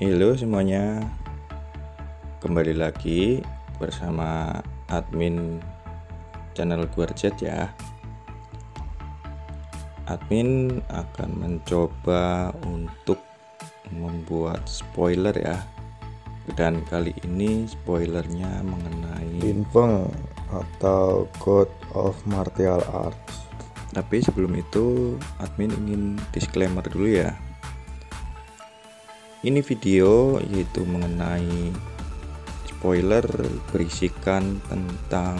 Halo semuanya, kembali lagi bersama admin channel Guarjet ya. Admin akan mencoba untuk membuat spoiler ya. Dan kali ini spoilernya mengenai Lin Feng atau God of Martial Arts. Tapi sebelum itu admin ingin disclaimer dulu ya. Ini video yaitu mengenai spoiler berisikan tentang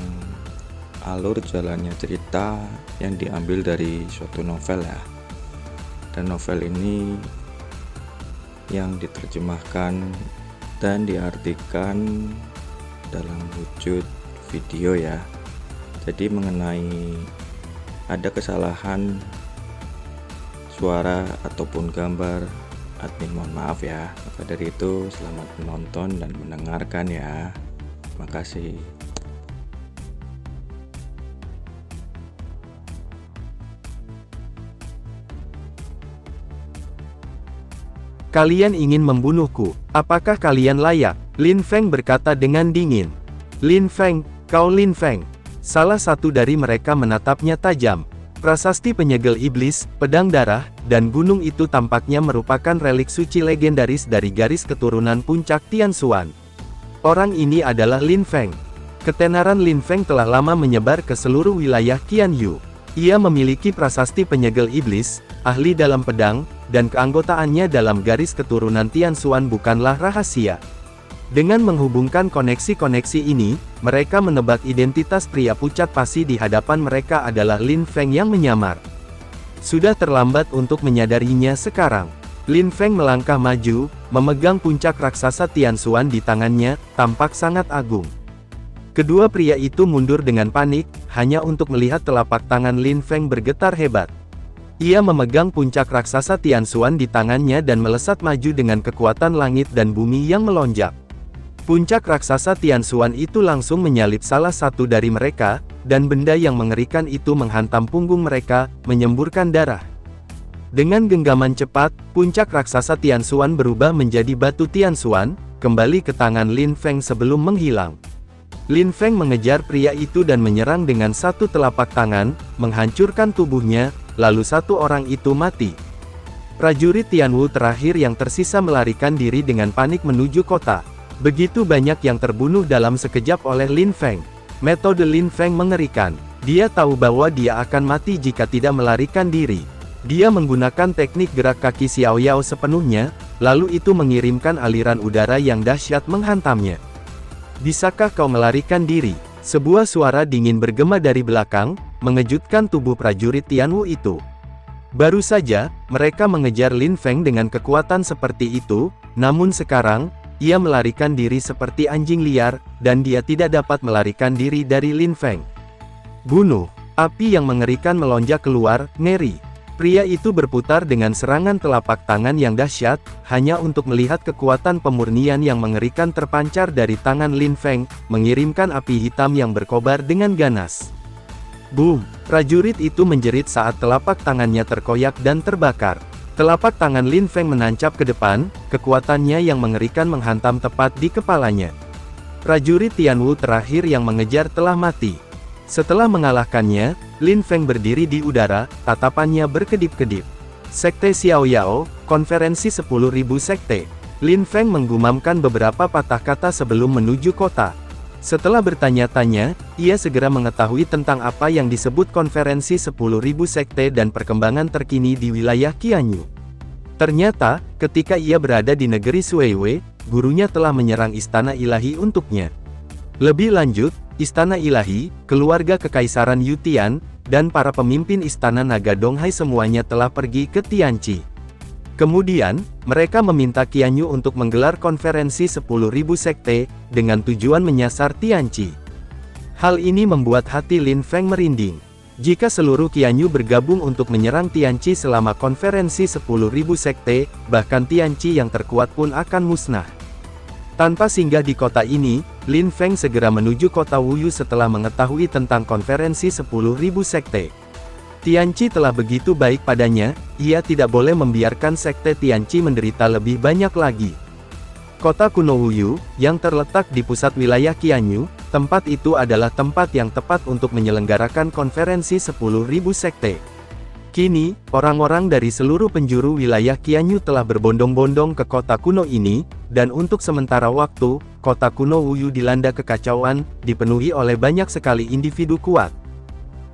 alur jalannya cerita yang diambil dari suatu novel ya. Dan novel ini yang diterjemahkan dan diartikan dalam wujud video ya. Jadi mengenai ada kesalahan suara ataupun gambar, admin mohon maaf ya. Maka dari itu selamat menonton dan mendengarkan ya. Terima kasih. Kalian ingin membunuhku, apakah kalian layak? Lin Feng berkata dengan dingin. Lin Feng, kau Lin Feng. Salah satu dari mereka menatapnya tajam. Prasasti penyegel iblis, pedang darah, dan gunung itu tampaknya merupakan relik suci legendaris dari garis keturunan puncak Tianshuan. Orang ini adalah Lin Feng. Ketenaran Lin Feng telah lama menyebar ke seluruh wilayah Qianyu. Ia memiliki prasasti penyegel iblis, ahli dalam pedang, dan keanggotaannya dalam garis keturunan Tianshuan bukanlah rahasia. Dengan menghubungkan koneksi-koneksi ini, mereka menebak identitas pria pucat pasi di hadapan mereka adalah Lin Feng yang menyamar. Sudah terlambat untuk menyadarinya sekarang. Lin Feng melangkah maju, memegang puncak raksasa Tianshuan di tangannya, tampak sangat agung. Kedua pria itu mundur dengan panik, hanya untuk melihat telapak tangan Lin Feng bergetar hebat. Ia memegang puncak raksasa Tianshuan di tangannya dan melesat maju dengan kekuatan langit dan bumi yang melonjak. Puncak raksasa Tianshuan itu langsung menyalip salah satu dari mereka, dan benda yang mengerikan itu menghantam punggung mereka, menyemburkan darah. Dengan genggaman cepat, puncak raksasa Tianshuan berubah menjadi batu Tianshuan, kembali ke tangan Lin Feng sebelum menghilang. Lin Feng mengejar pria itu dan menyerang dengan satu telapak tangan, menghancurkan tubuhnya, lalu satu orang itu mati. Prajurit Tianwu terakhir yang tersisa melarikan diri dengan panik menuju kota. Begitu banyak yang terbunuh dalam sekejap oleh Lin Feng. Metode Lin Feng mengerikan. Dia tahu bahwa dia akan mati jika tidak melarikan diri. Dia menggunakan teknik gerak kaki Xiao Yao sepenuhnya, lalu itu mengirimkan aliran udara yang dahsyat menghantamnya. Bisakah kau melarikan diri? Sebuah suara dingin bergema dari belakang, mengejutkan tubuh prajurit Tianwu itu. Baru saja, mereka mengejar Lin Feng dengan kekuatan seperti itu, namun sekarang, ia melarikan diri seperti anjing liar, dan dia tidak dapat melarikan diri dari Lin Feng. Bunuh! Api yang mengerikan melonjak keluar, ngeri. Pria itu berputar dengan serangan telapak tangan yang dahsyat, hanya untuk melihat kekuatan pemurnian yang mengerikan terpancar dari tangan Lin Feng, mengirimkan api hitam yang berkobar dengan ganas. Boom! Prajurit itu menjerit saat telapak tangannya terkoyak dan terbakar. Telapak tangan Lin Feng menancap ke depan, kekuatannya yang mengerikan menghantam tepat di kepalanya. Prajurit Tianwu terakhir yang mengejar telah mati. Setelah mengalahkannya, Lin Feng berdiri di udara, tatapannya berkedip-kedip. Sekte Xiao Yao, konferensi 10.000 sekte. Lin Feng menggumamkan beberapa patah kata sebelum menuju kota. Setelah bertanya-tanya, ia segera mengetahui tentang apa yang disebut konferensi 10.000 sekte dan perkembangan terkini di wilayah Qianyu. Ternyata, ketika ia berada di negeri Suiwei, gurunya telah menyerang istana ilahi untuknya. Lebih lanjut, istana ilahi, keluarga kekaisaran Yutian, dan para pemimpin istana naga Donghai semuanya telah pergi ke Tianqi. Kemudian, mereka meminta Qianyu untuk menggelar konferensi 10.000 sekte, dengan tujuan menyasar Tianqi. Hal ini membuat hati Lin Feng merinding. Jika seluruh Qianyu bergabung untuk menyerang Tianqi selama konferensi 10.000 sekte, bahkan Tianqi yang terkuat pun akan musnah. Tanpa singgah di kota ini, Lin Feng segera menuju kota Wuyu setelah mengetahui tentang konferensi 10.000 sekte. Tianqi telah begitu baik padanya, ia tidak boleh membiarkan sekte Tianqi menderita lebih banyak lagi. Kota kuno Wuyu, yang terletak di pusat wilayah Qianyu, tempat itu adalah tempat yang tepat untuk menyelenggarakan konferensi 10.000 sekte. Kini, orang-orang dari seluruh penjuru wilayah Qianyu telah berbondong-bondong ke kota kuno ini, dan untuk sementara waktu, kota kuno Wuyu dilanda kekacauan, dipenuhi oleh banyak sekali individu kuat.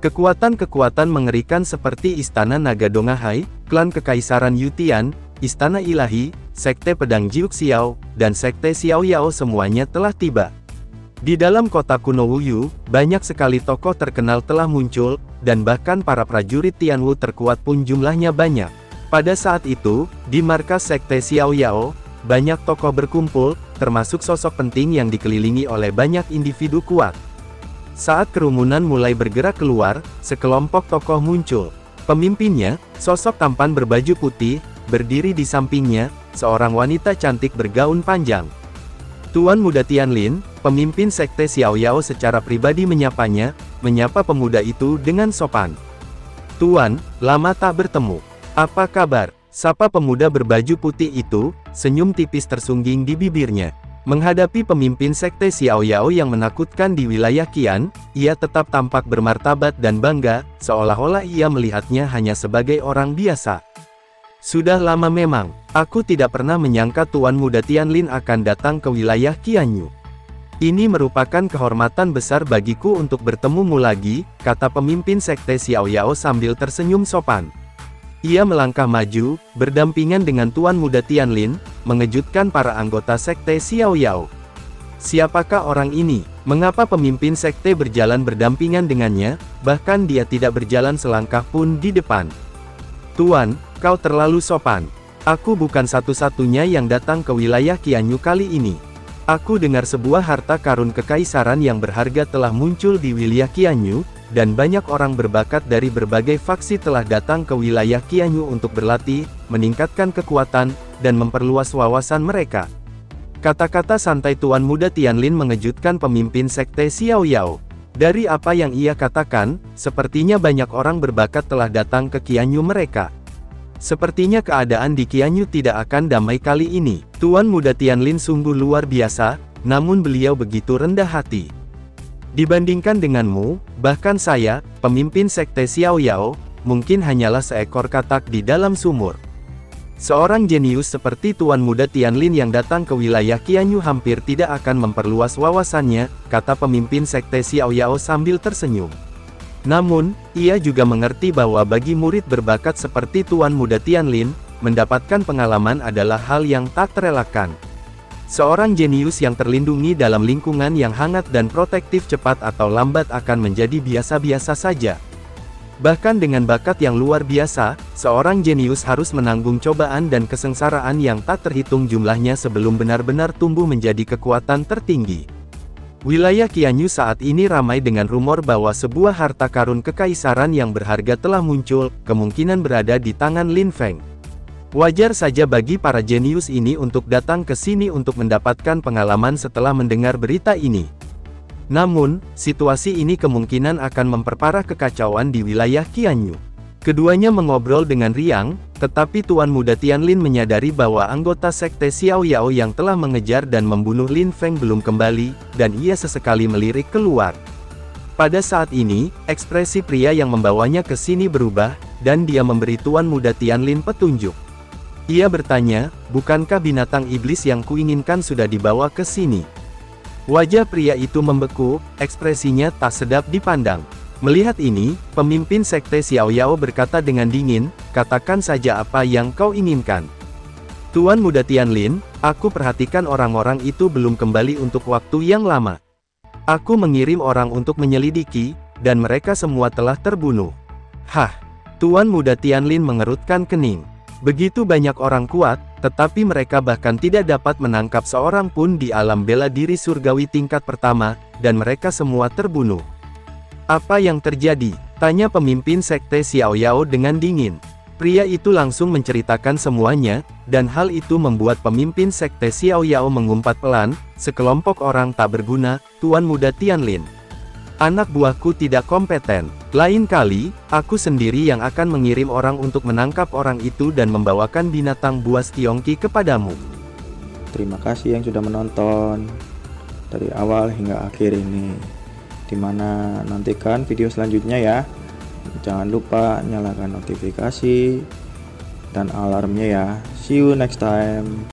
Kekuatan-kekuatan mengerikan seperti Istana Naga Dongahai, klan Kekaisaran Yutian, Istana Ilahi, Sekte Pedang Jiuxiao, dan Sekte Xiaoyao semuanya telah tiba. Di dalam kota kuno Wuyu, banyak sekali tokoh terkenal telah muncul, dan bahkan para prajurit Tianwu terkuat pun jumlahnya banyak. Pada saat itu, di markas Sekte Xiaoyao, banyak tokoh berkumpul, termasuk sosok penting yang dikelilingi oleh banyak individu kuat. Saat kerumunan mulai bergerak keluar, sekelompok tokoh muncul. Pemimpinnya, sosok tampan berbaju putih, berdiri di sampingnya, seorang wanita cantik bergaun panjang. Tuan Muda Tianlin, pemimpin Sekte Xiaoyao secara pribadi menyapa pemuda itu dengan sopan. "Tuan, lama tak bertemu. Apa kabar?" Sapa pemuda berbaju putih itu, senyum tipis tersungging di bibirnya. Menghadapi pemimpin Sekte Xiaoyao yang menakutkan di wilayah Qian, ia tetap tampak bermartabat dan bangga, seolah-olah ia melihatnya hanya sebagai orang biasa. "Sudah lama memang, aku tidak pernah menyangka Tuan Muda Tianlin akan datang ke wilayah Qianyu. Ini merupakan kehormatan besar bagiku untuk bertemumu lagi," kata pemimpin Sekte Xiaoyao sambil tersenyum sopan. Ia melangkah maju, berdampingan dengan Tuan Muda Tianlin, mengejutkan para anggota Sekte Xiaoyao. Siapakah orang ini? Mengapa pemimpin sekte berjalan berdampingan dengannya, bahkan dia tidak berjalan selangkah pun di depan? "Tuan, kau terlalu sopan. Aku bukan satu-satunya yang datang ke wilayah Qianyu kali ini. Aku dengar sebuah harta karun kekaisaran yang berharga telah muncul di wilayah Qianyu, dan banyak orang berbakat dari berbagai faksi telah datang ke wilayah Qianyu untuk berlatih, meningkatkan kekuatan, dan memperluas wawasan mereka." Kata-kata santai Tuan Muda Tianlin mengejutkan pemimpin sekte Xiaoyao. Dari apa yang ia katakan, sepertinya banyak orang berbakat telah datang ke Qianyu mereka. Sepertinya keadaan di Qianyu tidak akan damai kali ini. Tuan Muda Tianlin sungguh luar biasa, namun beliau begitu rendah hati. "Dibandingkan denganmu, bahkan saya, pemimpin sekte Xiaoyao, mungkin hanyalah seekor katak di dalam sumur. Seorang jenius seperti Tuan Muda Tianlin yang datang ke wilayah Qianyu hampir tidak akan memperluas wawasannya," kata pemimpin sekte Xiaoyao sambil tersenyum. Namun, ia juga mengerti bahwa bagi murid berbakat seperti Tuan Muda Tianlin, mendapatkan pengalaman adalah hal yang tak terelakkan. Seorang jenius yang terlindungi dalam lingkungan yang hangat dan protektif cepat atau lambat akan menjadi biasa-biasa saja. Bahkan dengan bakat yang luar biasa, seorang jenius harus menanggung cobaan dan kesengsaraan yang tak terhitung jumlahnya sebelum benar-benar tumbuh menjadi kekuatan tertinggi. Wilayah Qianyu saat ini ramai dengan rumor bahwa sebuah harta karun kekaisaran yang berharga telah muncul, kemungkinan berada di tangan Lin Feng. Wajar saja bagi para jenius ini untuk datang ke sini untuk mendapatkan pengalaman setelah mendengar berita ini. Namun, situasi ini kemungkinan akan memperparah kekacauan di wilayah Qianyu. Keduanya mengobrol dengan riang, tetapi Tuan Muda Tianlin menyadari bahwa anggota sekte Xiaoyao yang telah mengejar dan membunuh Lin Feng belum kembali, dan ia sesekali melirik keluar. Pada saat ini, ekspresi pria yang membawanya ke sini berubah, dan dia memberi Tuan Muda Tianlin petunjuk. Ia bertanya, "Bukankah binatang iblis yang kuinginkan sudah dibawa ke sini?" Wajah pria itu membeku, ekspresinya tak sedap dipandang. Melihat ini, pemimpin sekte Xiaoyao berkata dengan dingin, "Katakan saja apa yang kau inginkan." "Tuan Muda Tianlin, aku perhatikan orang-orang itu belum kembali untuk waktu yang lama. Aku mengirim orang untuk menyelidiki, dan mereka semua telah terbunuh." "Hah?" Tuan Muda Tianlin mengerutkan kening. Begitu banyak orang kuat, tetapi mereka bahkan tidak dapat menangkap seorang pun di alam bela diri surgawi tingkat pertama, dan mereka semua terbunuh. "Apa yang terjadi?" tanya pemimpin sekte Xiaoyao dengan dingin. Pria itu langsung menceritakan semuanya, dan hal itu membuat pemimpin sekte Xiaoyao mengumpat pelan, "Sekelompok orang tak berguna, Tuan Muda Tianlin. Anak buahku tidak kompeten. Lain kali, aku sendiri yang akan mengirim orang untuk menangkap orang itu dan membawakan binatang buas Tiongqi kepadamu." Terima kasih yang sudah menonton dari awal hingga akhir ini. Dimana nantikan video selanjutnya ya. Jangan lupa nyalakan notifikasi dan alarmnya ya. See you next time.